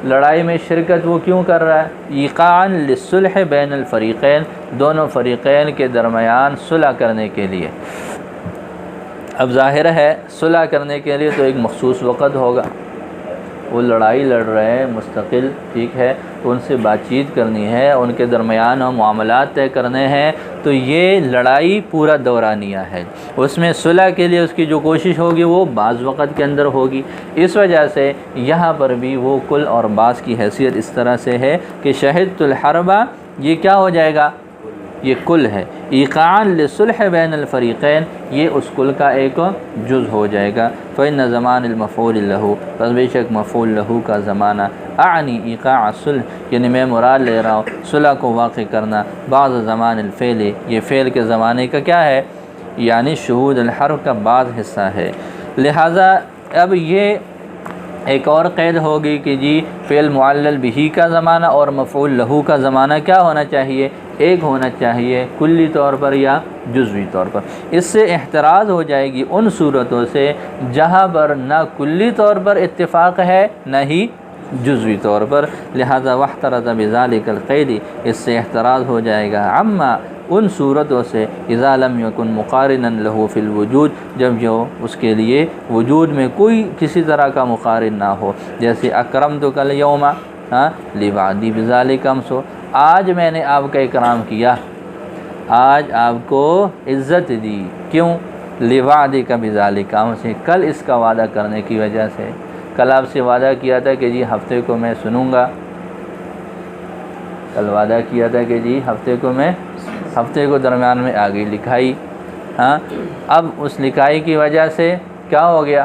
لڑائی میں شرکت وہ کیوں کر رہا ہے، ایقاعا للصلح بین الفریقین، دونوں فریقین کے درمیان صلح کرنے کے لیے۔ اب ظاہر ہے صلح کرنے کے لیے تو ایک مخصوص وقت ہوگا، وہ لڑائی لڑ رہے ہیں مستقل، ٹھیک ہے، تو ان سے بات چیت کرنی ہے، ان کے درمیان معاملات طے کرنے ہیں، تو یہ لڑائی پورا دورانیہ ہے، اس میں صلح کے لیے اس کی جو کوشش ہوگی وہ بعض وقت کے اندر ہوگی۔ اس وجہ سے یہاں پر بھی وہ کل اور بعض کی حیثیت اس طرح سے ہے کہ شہدت الحرب یہ کیا ہو جائے گا، یہ کل ہے، ایقاعا للصلح بین الفریقین یہ اس کل کا ایک جز ہو جائے گا۔ فإن زمان المفعول لہو، پس بے شک مفعول لہو کا زمانہ، اعنی ایقاع الصلح، یعنی میں مراد لے رہا ہوں صلح کو واقع کرنا، بعض زمان الفعل، یہ فعل کے زمانے کا کیا ہے، یعنی شہود الحرب کا بعض حصہ ہے۔ لہٰذا اب یہ ایک اور قید ہوگی کہ جی فعل معلل بہی کا زمانہ اور مفعول لہو کا زمانہ کیا ہونا چاہیے، ایک ہونا چاہیے، کلی طور پر یا جزوی طور پر۔ اس سے احتراز ہو جائے گی ان صورتوں سے جہاں پر نہ کلی طور پر اتفاق ہے نہ ہی جزوی طور پر، لہذا واحترز بذلک القید، اس سے احتراز ہو جائے گا عما ان صورتوں سے اذا لم یکن مقارنا لہ فی الوجود، جب جو اس کے لیے وجود میں کوئی کسی طرح کا مقارن نہ ہو، جیسے اکرمتک الیوم لبعدی بذالک امس، آج میں نے آپ کا اکرام کیا، آج آپ کو عزت دی، کیوں؟ لوعدک بذالک امس، کل اس کا وعدہ کرنے کی وجہ سے، کل آپ سے وعدہ کیا تھا کہ جی ہفتے کو میں سنوں گا، کل وعدہ کیا تھا کہ جی ہفتے کو درمیان میں آ گئی لکھائی، اب اس لکھائی کی وجہ سے کیا ہو گیا؟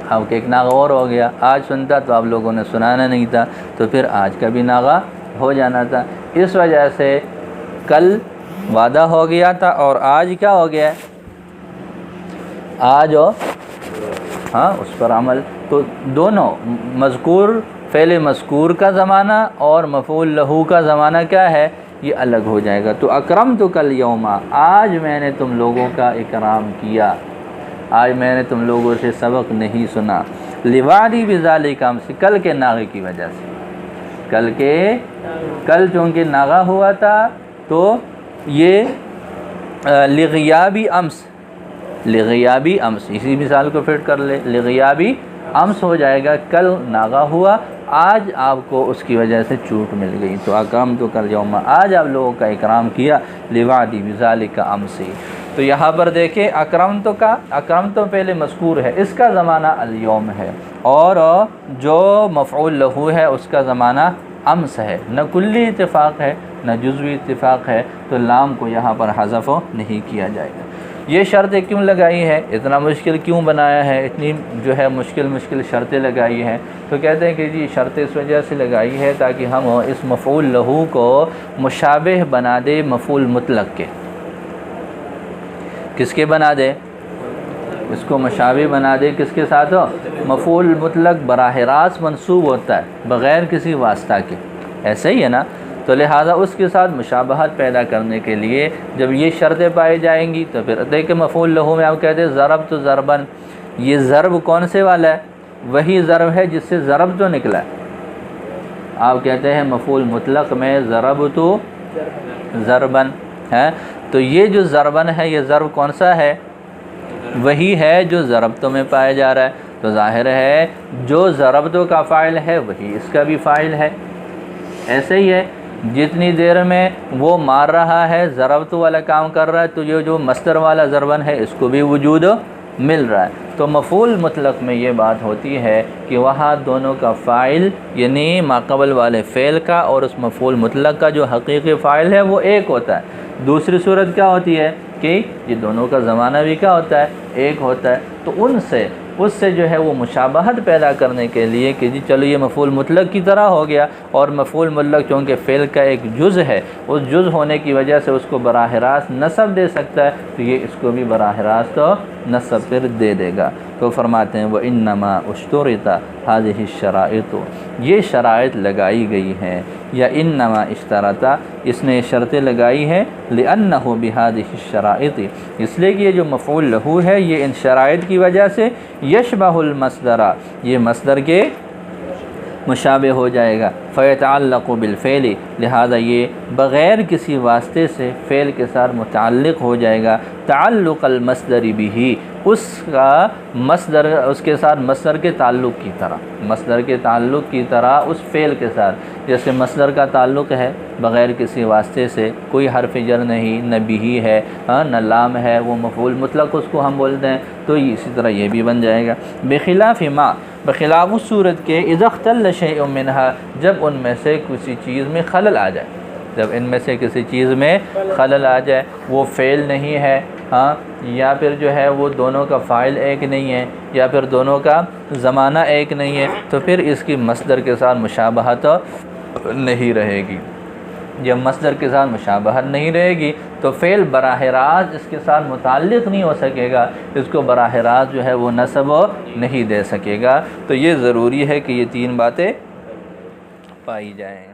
اب ایک ناغہ اور ہو گیا، آج سنتا تو آپ لوگوں نے سنانا نہیں تھا، تو پھر آج کا بھی ناغہ ہو جانا تھا، اس وجہ سے کل وعدہ ہو گیا تھا اور آج کیا ہو گیا؟ آج اس پر عمل۔ تو دونوں مذکور فعل مذکور کا زمانہ اور مفعول لہو کا زمانہ کیا ہے؟ یہ الگ ہو جائے گا۔ تو اکرمتک الیوم، آج میں نے تم لوگوں کا اکرام کیا، آج میں نے تم لوگوں سے سبق نہیں سنا، لوعدی بذالک امس، کل کے ناغے کی وجہ سے، کل چونکہ ناغہ ہوا تھا تو یہ لغیابی امس، اسی مثال کو فٹ کر لے، لغیابی امس ہو جائے گا، کل ناغہ ہوا، آج آپ کو اس کی وجہ سے چوٹ مل گئی، تو اکرمتک الیوم، آج آپ لوگوں کا اکرام کیا، لوعدی بذالک امس۔ تو یہاں پر دیکھیں اکرمت پہلے مذکور ہے، اس کا زمانہ الیوم ہے، اور جو مفعول لہو ہے اس کا زمانہ امس ہے، نہ کلی اتفاق ہے نہ جزوی اتفاق ہے، تو لام کو یہاں پر حذف نہیں کیا جائے گا۔ یہ شرطیں کیوں لگائی ہے؟ اتنا مشکل کیوں بنایا ہے؟ اتنی جو ہے مشکل شرطیں لگائی ہیں؟ تو کہتے ہیں کہ جی شرطیں اس وجہ سے لگائی ہے تاکہ ہم اس مفعول لہو کو مشابہ بنا دے مفعول مطلق کے۔ کس کے بنا دے؟ اس کو مشابہ بنا دے کس کے ساتھ ہو؟ مفعول مطلق براہ راست منصوب ہوتا ہے بغیر کسی واسطہ کے، ایسے ہی ہے نا؟ تو لہٰذا اس کے ساتھ مشابہت پیدا کرنے کے لیے جب یہ شرطیں پائی جائیں گی تو پھر دیکھیں مفعول لہو میں آپ کہتے ہیں ضربت ضربن، یہ ضرب کون سے والا ہے؟ وہی ضرب ہے جس سے ضرب تو نکلا ہے۔ آپ کہتے ہیں مفعول مطلق میں ضربت ضربن ہے، تو یہ جو ضربن ہے یہ ضرب کون سا ہے؟ وہی ہے جو ضربتوں میں پایا جا رہا ہے، تو ظاہر ہے جو ضربتوں کا فاعل ہے وہی اس کا بھی فاعل ہے۔ ایسے ہی ہے، جتنی دیر میں وہ مار رہا ہے ضربت والا کام کر رہا ہے، تو یہ جو مصدر والا ضربن ہے اس کو بھی وجود مل رہا ہے۔ تو مفعول مطلق میں یہ بات ہوتی ہے کہ وہاں دونوں کا فاعل یعنی ماقبل والے فعل کا اور اس مفعول مطلق کا جو حقیقی فاعل ہے وہ ایک ہوتا ہے۔ دوسری صورت کیا ہوتی ہے کہ یہ دونوں کا زمانہ بھی کیا ہوتا ہے؟ ایک ہوتا ہے۔ تو اس سے جو ہے وہ مشابہت پیدا کرنے کے لیے کہ جی چلو یہ مفعول مطلق کی طرح ہو گیا، اور مفعول مطلق چونکہ فعل کا ایک جز ہے، اس جز ہونے کی وجہ سے اس کو براہ راست نصب دے سکتا ہے، تو یہ اس کو بھی براہ راست نصب پھر دے دے گا۔ تو فرماتے ہیں وَإِنَّمَا اشْتُرِطَ هَذِهِ الشَّرَائِطُ، یہ شرائط لگائی گئی ہیں، یا انما اشترطا، اس نے شرطیں لگائی ہیں، لِأَنَّهُ بِهَذِهِ الشَّرَائِطِ، اس لیے کہ یہ جو مفعول لہو ہے یہ ان شرائط کی وجہ سے یشبہ المصدر، یہ مصدر کے مشابہ ہو جائے گا، فیتعلق بالفعل، لہذا یہ بغیر کسی واسطے سے فعل کے ساتھ متعلق ہو جائے گا، تعلق المصدر بھی، اس کا مصدر اس کے ساتھ مصدر کے تعلق کی طرح، مصدر کے تعلق کی طرح اس فعل کے ساتھ، جیسے مصدر کا تعلق ہے بغیر کسی واسطے سے، کوئی حرف جر نہیں، نہ بھی ہے نہ لام ہے، وہ مفعول مطلق اس کو ہم بولتے ہیں، تو اسی طرح یہ بھی بن جائے گا۔ بخلاف ما، بخلاف اس صورت کے اذا اختل شیء منہا، جب ان میں سے کسی چیز میں خلل آ جائے، جب ان میں سے کسی چیز میں خلل آ جائے، وہ فعل نہیں ہے یا پھر جو ہے وہ دونوں کا فاعل ایک نہیں ہے، یا پھر دونوں کا زمانہ ایک نہیں ہے، تو پھر اس کی مصدر کے ساتھ مشابہت نہیں رہے گی۔ جب مصدر کے ساتھ مشابہت نہیں رہے گی تو فعل براہ راست اس کے ساتھ متعلق نہیں ہو سکے گا، اس کو براہ راست جو ہے وہ نصب نہیں دے سکے گا۔ تو یہ ضروری ہے کہ یہ تین باتیں پائی جائیں۔